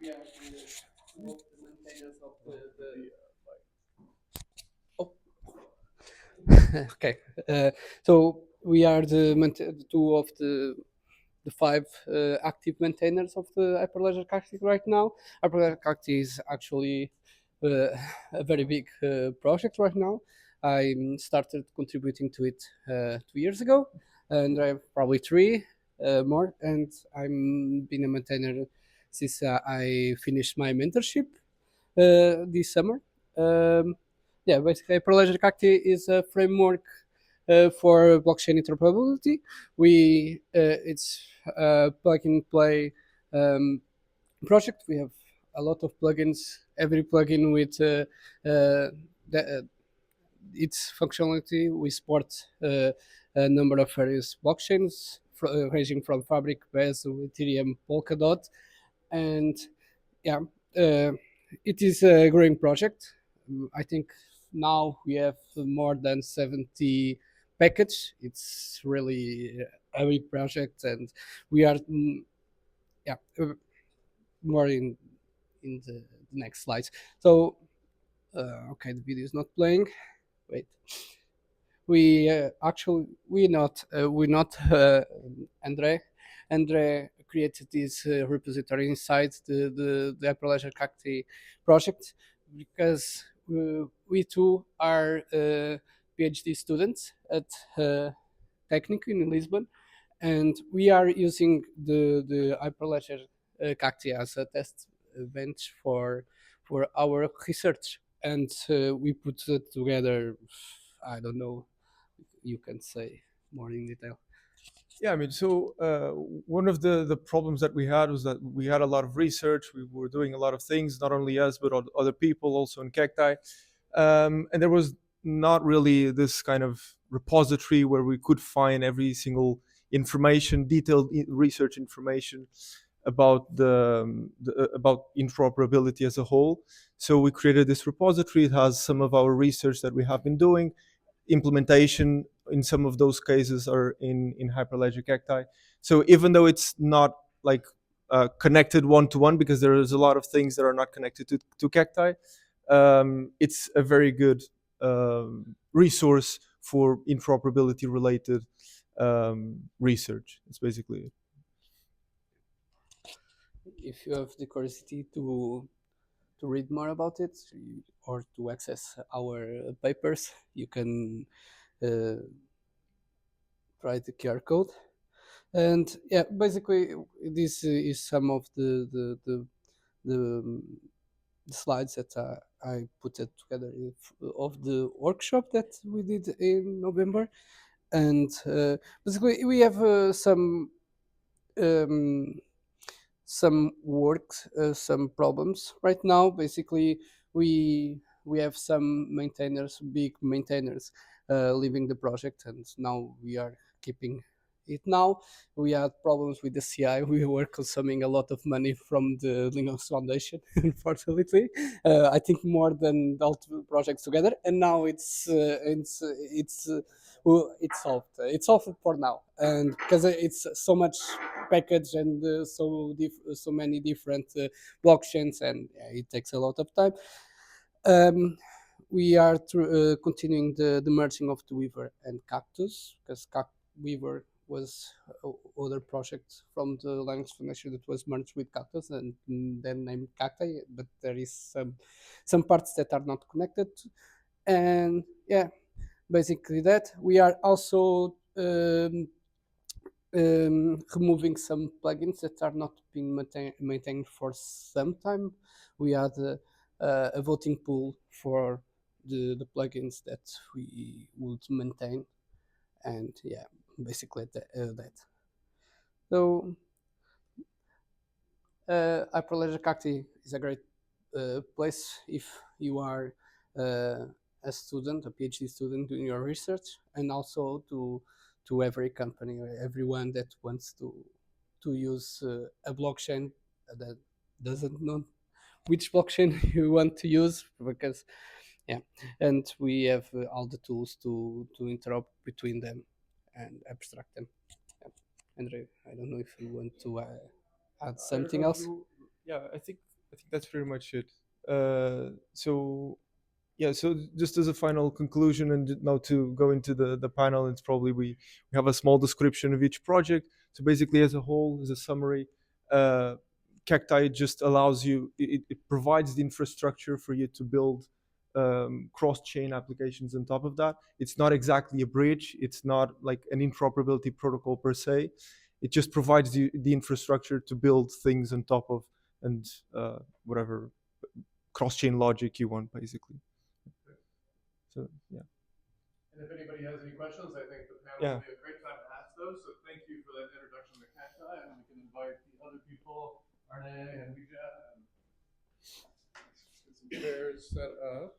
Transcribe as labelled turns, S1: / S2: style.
S1: we are two of the maintainers of the oh. Okay, so we are the two of the five active maintainers of the Hyperledger Cacti right now. Hyperledger Cacti is actually a very big project right now. I started contributing to it 2 years ago, and I have probably three more. And I'm been a maintainer since I finished my mentorship this summer. Um, yeah, basically, Hyperledger Cacti is a framework for blockchain interoperability. It's a plug and play project. We have a lot of plugins. Every plugin with its functionality. We support a number of various blockchains, ranging from Fabric, Bez, Ethereum, Polkadot, and yeah, uh, it is a growing project. I think now we have more than 70 package. It's really a big project, and we are yeah more in the next slides. So okay, the video is not playing. Wait, we not Andre created this repository inside the Hyperledger Cacti project because we too are PhD students at Technic in Lisbon, and we are using the Hyperledger Cacti as a test bench for our research, and we put it together. I don't know. You can say more in detail.
S2: Yeah, I mean, so one of the problems that we had was that we had a lot of research. We were doing a lot of things, not only us but other people also in Cacti, and there was not really this kind of repository where we could find every single information, detailed research information about about interoperability as a whole. So we created this repository. It has some of our research that we have been doing, implementation in some of those cases are in Hyperledger Cacti. So even though it's not like connected one to one, because there is a lot of things that are not connected to Cacti, it's a very good resource for interoperability related research. It's basically it.
S1: If you have the curiosity to read more about it or to access our papers, you can uh, try the QR code. And yeah, basically, this is some of the slides that I put it together of the workshop that we did in November. And basically, we have um, some work, some problems right now. Basically, we have some maintainers, big maintainers, leaving the project, and now we are keeping it. Now we had problems with the CI. We were consuming a lot of money from the Linux Foundation, unfortunately. I think more than all two projects together, and now it's solved. It's solved for now, and because it's so much package and so many different blockchains, and yeah, it takes a lot of time. Um, we are continuing the merging of the Weaver and Cactus, because Weaver was other project from the Linux Foundation that was merged with Cactus and then named Cacti, but there is some parts that are not connected, and yeah, basically that. We are also removing some plugins that are not being maintained for some time. We had a voting pool for the plugins that we would maintain, and yeah, basically that. So Hyperledger Cacti is a great place if you are a student, a PhD student doing your research, and also to every company or everyone that wants to use a blockchain that doesn't know which blockchain you want to use, because yeah, and we have all the tools to interrupt between them and abstract them. Yeah. Andre, I don't know if you want to add something else.
S2: yeah, I think that's pretty much it. So yeah, so just as a final conclusion, and now to go into the panel, it's probably we have a small description of each project. So basically, as a whole, as a summary, uh, Cacti just allows you, it provides the infrastructure for you to build cross-chain applications on top of that. It's not exactly a bridge. It's not like an interoperability protocol per se. It just provides the infrastructure to build things on top of, and whatever cross-chain logic you want, basically. So yeah.
S1: And if anybody has any questions, I think the panel
S2: Yeah.
S1: will be a great time to ask those. So thank you for that introduction to Cacti, and we can invite the other people, Arne and Vija, and get some chairs set up.